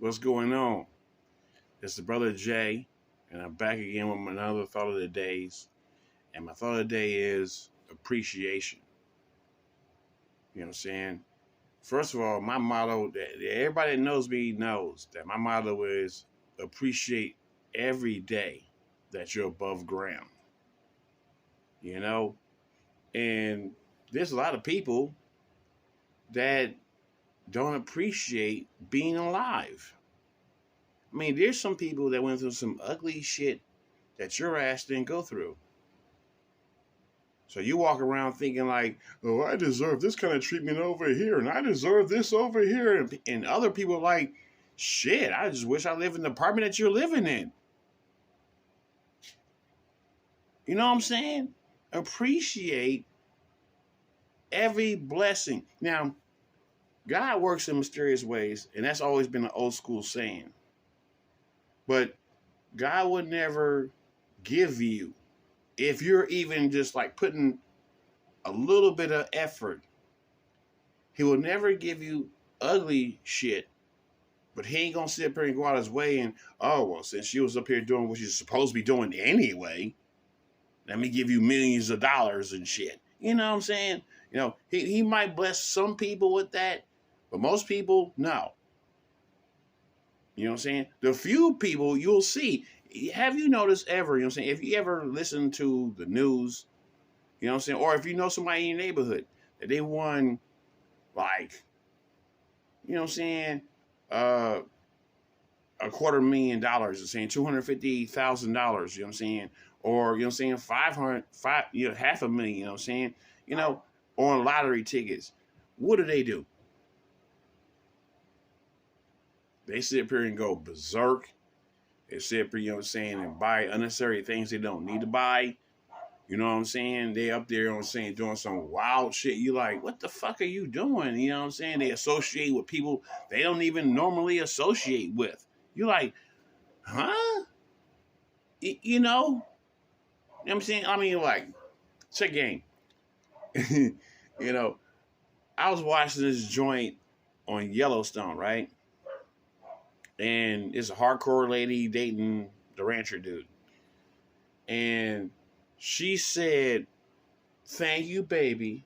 What's going on? It's the brother Jay, and I'm back again with another thought of the days. And my thought of the day is appreciation. You know what I'm saying? First of all, my motto that everybody that knows me knows that my motto is appreciate every day that you're above ground. You know? And there's a lot of people that don't appreciate being alive. I mean, there's some people that went through some ugly shit that your ass didn't go through. So you walk around thinking like, oh, I deserve this kind of treatment over here, and I deserve this over here, and other people are like, shit, I just wish I lived in the apartment that you're living in. You know what I'm saying? Appreciate every blessing. Now, God works in mysterious ways, and that's always been an old school saying. But God would never give you, if you're even just like putting a little bit of effort, He will never give you ugly shit. But He ain't gonna sit up here and go out His way and, oh, well, since she was up here doing what she's supposed to be doing anyway, let me give you millions of dollars and shit. You know what I'm saying? You know, he might bless some people with that, but most people, no. You know what I'm saying? The few people you'll see. Have you noticed ever, you know what I'm saying, if you ever listen to the news, you know what I'm saying, or if you know somebody in your neighborhood that they won, like, you know what I'm saying, $250,000, saying $250,000, you know what I'm saying, or, you know what I'm saying, 500, half a million, you know what I'm saying, you know, on lottery tickets. What do? They sit up here and go berserk. They sit up here, you know what I'm saying, and buy unnecessary things they don't need to buy. You know what I'm saying? They up there, you know what I'm saying, doing some wild shit. You like, what the fuck are you doing? You know what I'm saying? They associate with people they don't even normally associate with. You like, huh? You know? You know what I'm saying? I mean, like, check game. You know, I was watching this joint on Yellowstone, right? And it's a hardcore lady dating the rancher dude. And she said, thank you, baby,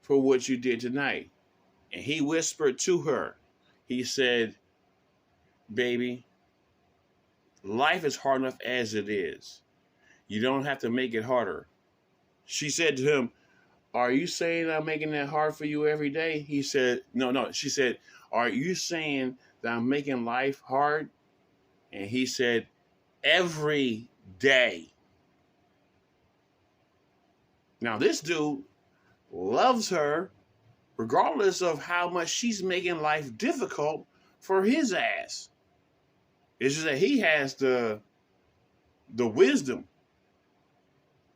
for what you did tonight. And he whispered to her, he said, baby, life is hard enough as it is. You don't have to make it harder. She said to him, are you saying I'm making it hard for you every day? He said, no. She said, are you saying that I'm making life hard? And he said, every day. Now, this dude loves her regardless of how much she's making life difficult for his ass. It's just that he has the wisdom,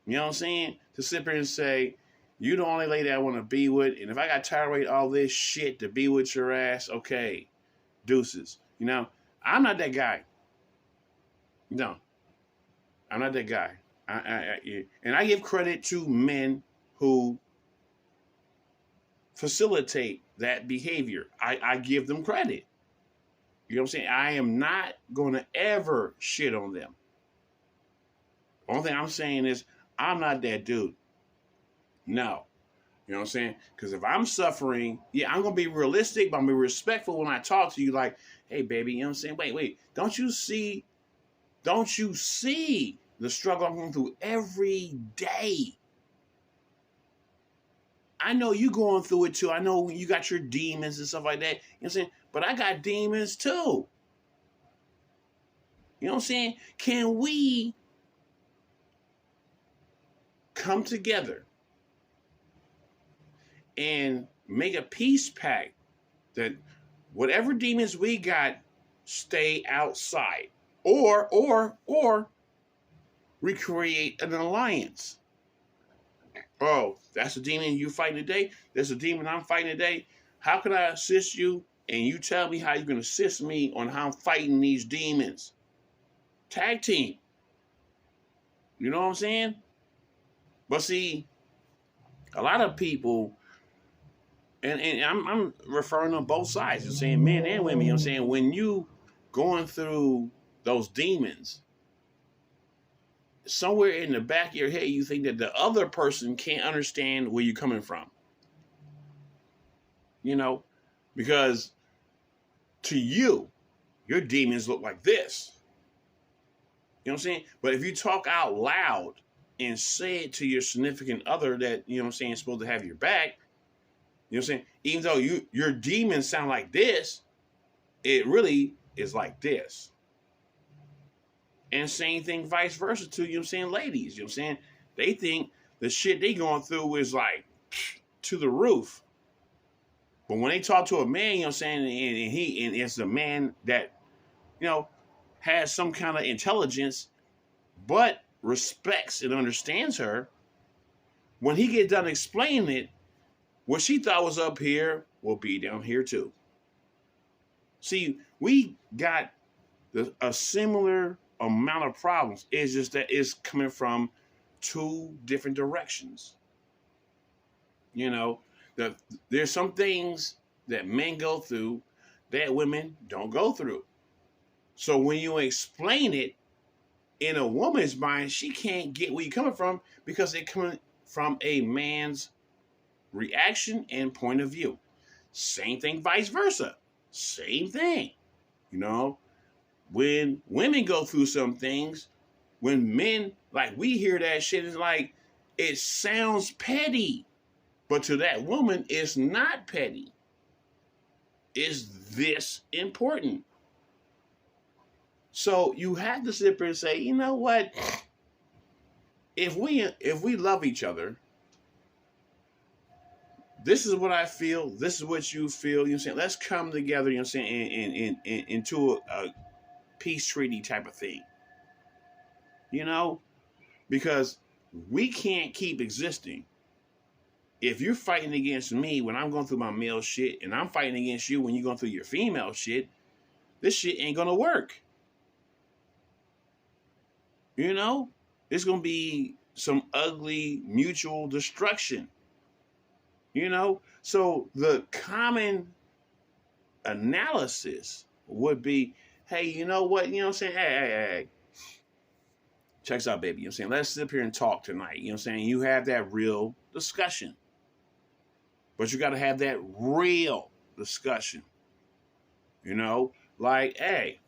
you know what I'm saying, to sit there and say, you the only lady I want to be with, and if I got tired of waiting all this shit to be with your ass, okay, deuces. You know, I'm not that guy. No, I'm not that guy. And I give credit to men who facilitate that behavior. I give them credit. You know what I'm saying? I am not going to ever shit on them. The only thing I'm saying is I'm not that dude. No. You know what I'm saying? Because if I'm suffering, yeah, I'm going to be realistic, but I'm going to be respectful when I talk to you like, hey, baby, you know what I'm saying? Wait. Don't you see the struggle I'm going through every day? I know you going through it too. I know you got your demons and stuff like that. You know what I'm saying? But I got demons too. You know what I'm saying? Can we come together and make a peace pact that whatever demons we got stay outside, or we create an alliance? Oh, that's a demon you fighting today. That's a demon I'm fighting today. How can I assist you? And you tell me how you can assist me on how I'm fighting these demons. Tag team. You know what I'm saying? But see, a lot of people And I'm referring on both sides. You're saying men and women. You know what I'm saying? When you going through those demons, somewhere in the back of your head, you think that the other person can't understand where you're coming from. You know, because to you, your demons look like this. You know what I'm saying? But if you talk out loud and say it to your significant other that, you know what I'm saying, is supposed to have your back, you know what I'm saying? Even though your demons sound like this, it really is like this. And same thing vice versa too, you know what I'm saying, ladies. You know what I'm saying? They think the shit they going through is like to the roof. But when they talk to a man, you know what I'm saying, and it's a man that, you know, has some kind of intelligence, but respects and understands her, when he get done explaining it, what she thought was up here will be down here too. See, we got a similar amount of problems. It's just that it's coming from two different directions. You know, there's some things that men go through that women don't go through. So when you explain it in a woman's mind, she can't get where you're coming from because it's coming from a man's reaction and point of view. Same thing, vice versa. Same thing. You know, when women go through some things, when men, like, we hear that shit, it's like, it sounds petty. But to that woman, it's not petty. It's this important. So you have to sit there and say, you know what? If we love each other, this is what I feel, this is what you feel, you know what I'm saying? Let's come together, you know what I'm saying, into a peace treaty type of thing. You know? Because we can't keep existing. If you're fighting against me when I'm going through my male shit, and I'm fighting against you when you're going through your female shit, this shit ain't gonna work. You know? It's gonna be some ugly mutual destruction. You know? So the common analysis would be, hey, you know what? You know what I'm saying? Hey. Check this out, baby. You know what I'm saying? Let's sit up here and talk tonight. You know what I'm saying? You have that real discussion. But you got to have that real discussion. You know? Like, hey,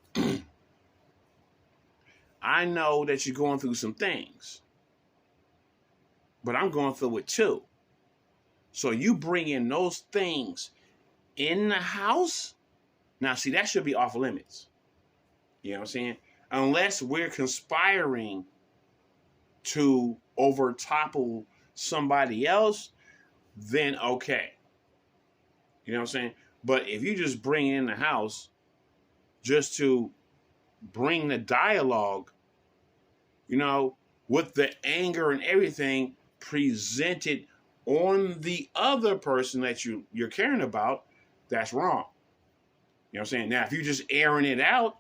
I know that you're going through some things. But I'm going through it too. So you bring in those things in the house. Now, see, that should be off limits. You know what I'm saying? Unless we're conspiring to overtopple somebody else, then okay. You know what I'm saying? But if you just bring in the house just to bring the dialogue, you know, with the anger and everything presented on the other person that you're caring about, that's wrong. You know what I'm saying? Now, if you're just airing it out,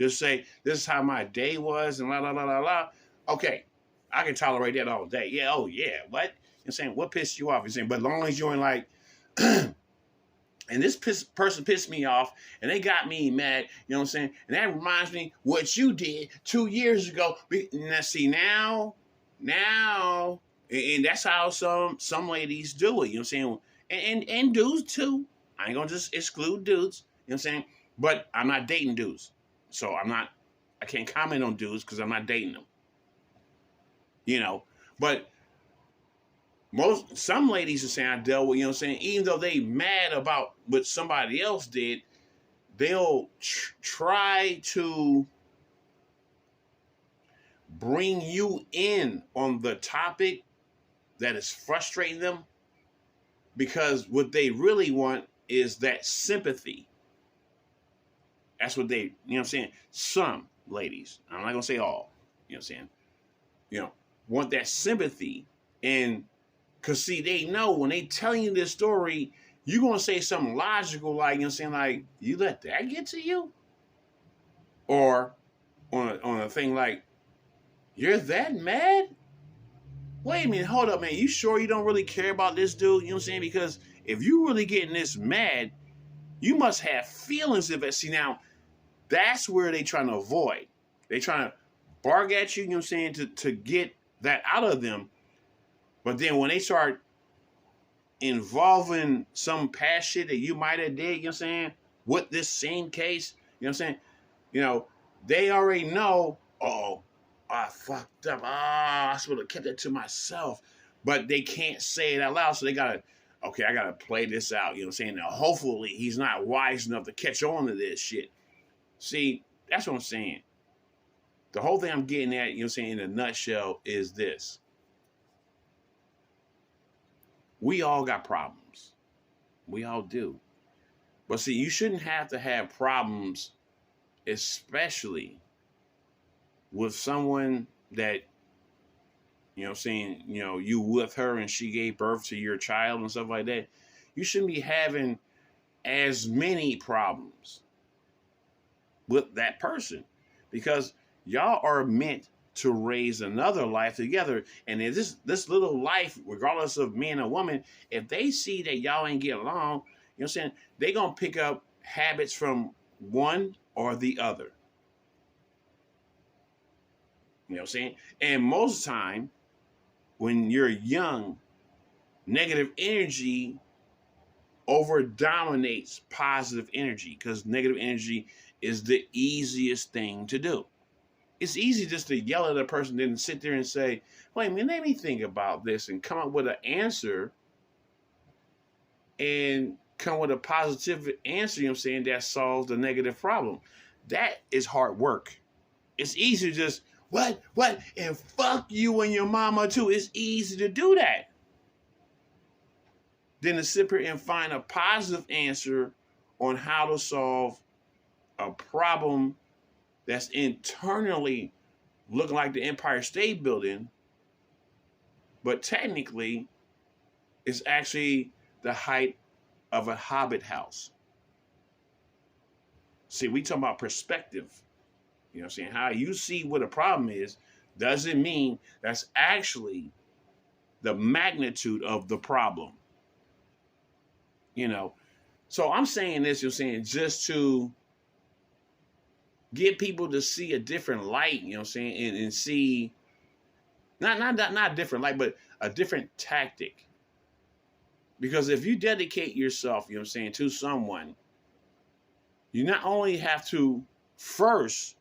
just say, this is how my day was and la, la, la, la, la. Okay, I can tolerate that all day. Yeah, oh, yeah. What? You know what I'm saying? What pissed you off? You're saying, but as long as you're in like, and this person pissed me off and they got me mad, you know what I'm saying? And that reminds me what you did 2 years ago. Now, see, now, and that's how some ladies do it, you know what I'm saying? And dudes too. I ain't gonna just exclude dudes, you know what I'm saying? But I'm not dating dudes. So I can't comment on dudes because I'm not dating them. You know, but some ladies are saying I dealt with, you know what I'm saying, even though they mad about what somebody else did, they'll try to bring you in on the topic that is frustrating them because what they really want is that sympathy. That's what they, you know what I'm saying? Some ladies, I'm not going to say all, you know what I'm saying? You know, want that sympathy. And because, see, they know when they tell you this story, you're going to say something logical like, you know what I'm saying, like, you let that get to you? Or on a thing like, you're that mad? Wait a minute, hold up, man. You sure you don't really care about this dude? You know what I'm saying? Because if you really getting this mad, you must have feelings of it. See, now, that's where they trying to avoid. They trying to bark at you, you know what I'm saying, to get that out of them. But then when they start involving some past shit that you might have did, you know what I'm saying, with this same case, you know what I'm saying, you know, they already know, oh, I fucked up. I should have kept that to myself. But they can't say it out loud, so they gotta, okay, I gotta play this out, you know what I'm saying? Now, hopefully he's not wise enough to catch on to this shit. See, that's what I'm saying. The whole thing I'm getting at, you know what I'm saying, in a nutshell, is this. We all got problems. We all do. But see, you shouldn't have to have problems, especially with someone that, you know what I'm saying, you know, you with her and she gave birth to your child and stuff like that. You shouldn't be having as many problems with that person, because y'all are meant to raise another life together. And if this little life, regardless of man or woman, if they see that y'all ain't get along, you know what I'm saying, they gonna pick up habits from one or the other. You know what I'm saying? And most of the time, when you're young, negative energy over dominates positive energy, because negative energy is the easiest thing to do. It's easy just to yell at a person, then sit there and say, wait a minute, let me think about this, and come up with an answer and come with a positive answer, you know what I'm saying, that solves the negative problem. That is hard work. It's easy to just, what, and fuck you and your mama too. It's easy to do that. Then to sit here and find a positive answer on how to solve a problem that's internally looking like the Empire State Building, but technically it's actually the height of a Hobbit house. See, we talking about perspective. You know what I'm saying? How you see what a problem is doesn't mean that's actually the magnitude of the problem. You know, so I'm saying this, you're saying, just to get people to see a different light, you know what I'm saying, and see not a different light, but a different tactic. Because if you dedicate yourself, you know what I'm saying, to someone, you not only have to first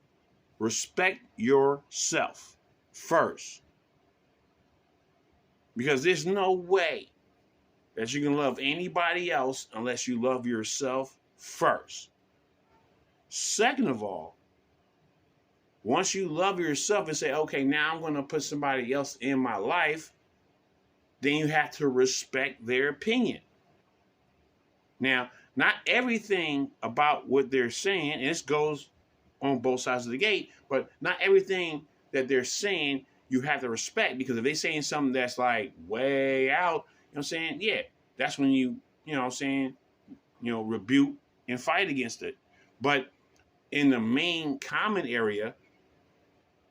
respect yourself first. Because there's no way that you can love anybody else unless you love yourself first. Second of all, once you love yourself and say, okay, now I'm going to put somebody else in my life, then you have to respect their opinion. Now, not everything about what they're saying, and this goes on both sides of the gate, but not everything that they're saying you have to respect, because if they're saying something that's like way out, you know what I'm saying? Yeah, that's when you know what I'm saying, rebuke and fight against it. But in the main common area,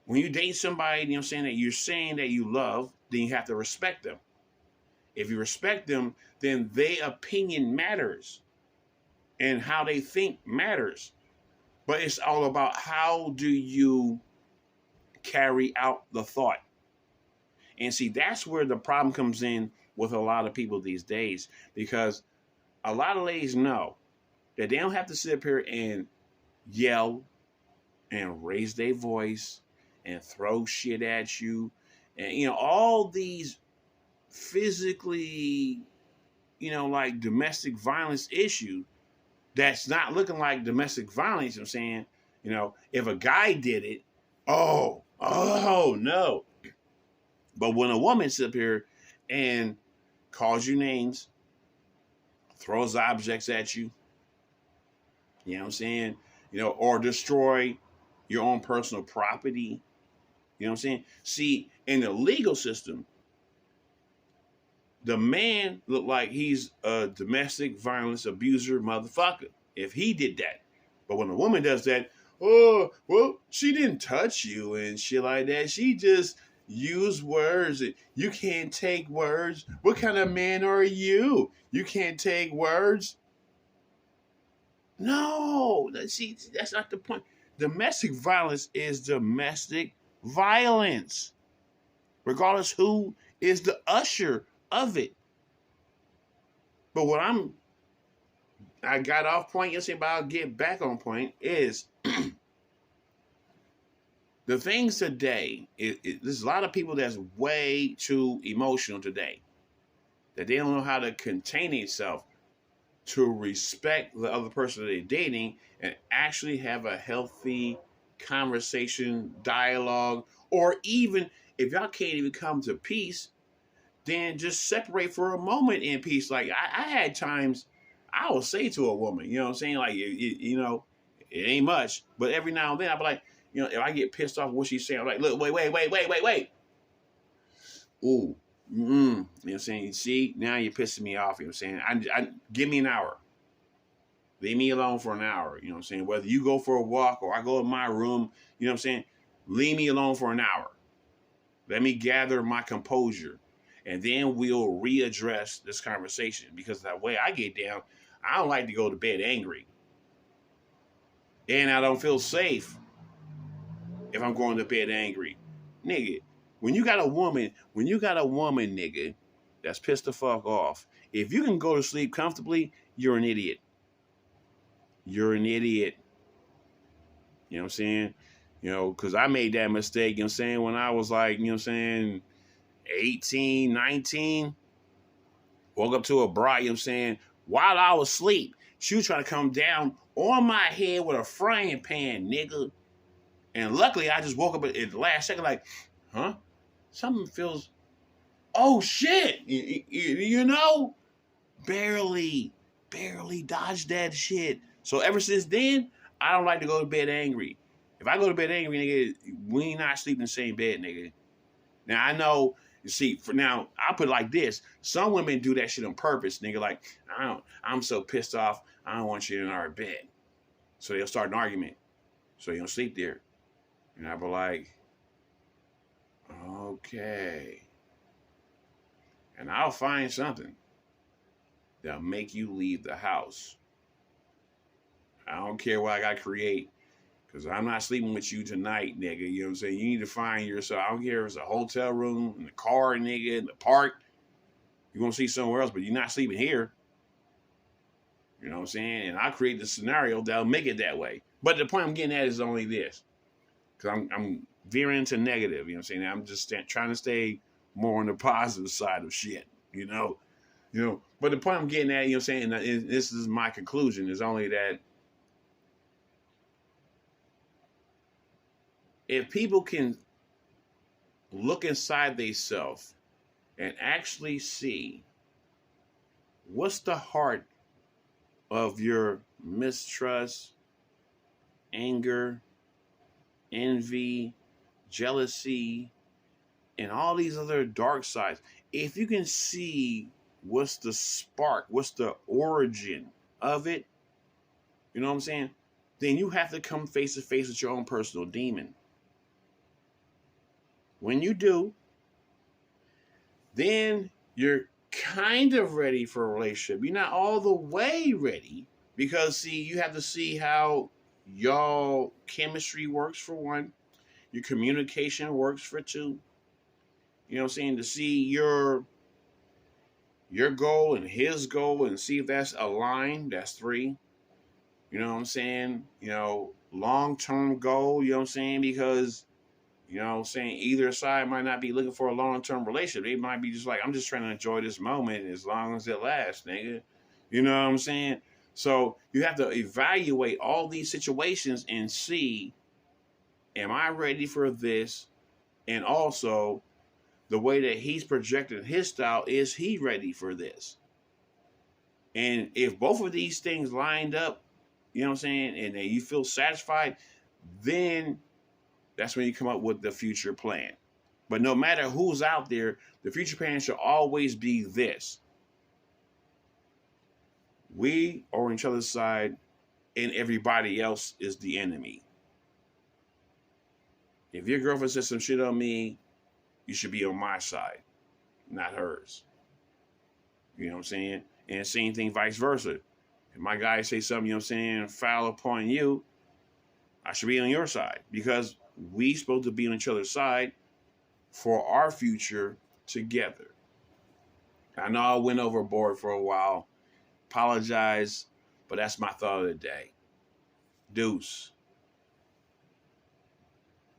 when you date somebody, you know what I'm saying, that you're saying that you love, then you have to respect them. If you respect them, then their opinion matters and how they think matters. But it's all about how do you carry out the thought. And see, that's where the problem comes in with a lot of people these days, because a lot of ladies know that they don't have to sit up here and yell and raise their voice and throw shit at you. And, all these physically, like domestic violence issue that's not looking like domestic violence, you know what I'm saying? If a guy did it, oh no. But when a woman sits up here and calls you names, throws objects at you, you know what I'm saying? Or destroy your own personal property, you know what I'm saying? See, in the legal system, the man looked like he's a domestic violence abuser motherfucker if he did that. But when a woman does that, oh, well, she didn't touch you and shit like that. She just, use words. You can't take words. What kind of man are you? You can't take words. No, see, that's not the point. Domestic violence is domestic violence, regardless who is the usher of it. But what I got off point yesterday, but I'll get back on point, is the things today. There's a lot of people that's way too emotional today, that they don't know how to contain themselves to respect the other person that they're dating and actually have a healthy conversation, dialogue, or even if y'all can't even come to peace, then just separate for a moment in peace. Like I had times I will say to a woman, you know what I'm saying? Like, you know, it ain't much, but every now and then I'll be like, you know, if I get pissed off what she's saying, I'm like, look, wait. Ooh, you know what I'm saying? See, now you're pissing me off. You know what I'm saying? I give me an hour. Leave me alone for an hour. You know what I'm saying? Whether you go for a walk or I go in my room, you know what I'm saying? Leave me alone for an hour. Let me gather my composure. And then we'll readdress this conversation. Because that way I get down, I don't like to go to bed angry. And I don't feel safe if I'm going to bed angry. Nigga, when you got a woman, nigga, that's pissed the fuck off, if you can go to sleep comfortably, you're an idiot. You're an idiot. You know what I'm saying? You know, because I made that mistake, you know what I'm saying, when I was like, you know what I'm saying, 18, 19. Woke up to a bride, you know what I'm saying, while I was asleep. She was trying to come down on my head with a frying pan, nigga. And luckily, I just woke up at the last second like, huh? Something feels, oh, shit. You know? Barely dodged that shit. So ever since then, I don't like to go to bed angry. If I go to bed angry, nigga, we ain't not sleeping in the same bed, nigga. Now, I know, you see, for now, I'll put it like this. Some women do that shit on purpose, nigga. Like, I'm so pissed off, I don't want you in our bed. So they'll start an argument. So you don't sleep there. And I'll be like, okay. And I'll find something that'll make you leave the house. I don't care what I got to create. Because I'm not sleeping with you tonight, nigga. You know what I'm saying? You need to find yourself. I don't care if it's a hotel room, in the car, nigga, in the park. You're going to see somewhere else, but you're not sleeping here. You know what I'm saying? And I'll create the scenario that'll make it that way. But the point I'm getting at is only this. Because I'm veering into negative. You know what I'm saying? I'm just trying to stay more on the positive side of shit. You know? But the point I'm getting at, you know what I'm saying? And this is my conclusion, is only that if people can look inside themselves and actually see what's the heart of your mistrust, anger, envy, jealousy, and all these other dark sides, if you can see what's the spark, what's the origin of it, you know what I'm saying? Then you have to come face to face with your own personal demon. When you do, then you're kind of ready for a relationship. You're not all the way ready because, see, you have to see how y'all chemistry works for one, your communication works for two. You know what I'm saying? To see your goal and his goal and see if that's aligned, that's three. You know what I'm saying? You know, long-term goal, you know what I'm saying? Because, you know what I'm saying, either side might not be looking for a long-term relationship. They might be just like, I'm just trying to enjoy this moment as long as it lasts, nigga. You know what I'm saying? So you have to evaluate all these situations and see, am I ready for this? And also, the way that he's projecting his style, is he ready for this? And if both of these things lined up, you know what I'm saying, and then you feel satisfied, then that's when you come up with the future plan. But no matter who's out there, the future plan should always be this. We are on each other's side, and everybody else is the enemy. If your girlfriend says some shit on me, you should be on my side, not hers. You know what I'm saying? And same thing vice versa. If my guy say something, you know what I'm saying, foul upon you, I should be on your side because we supposed to be on each other's side for our future together. I know I went overboard for a while. Apologize, but that's my thought of the day. Deuce.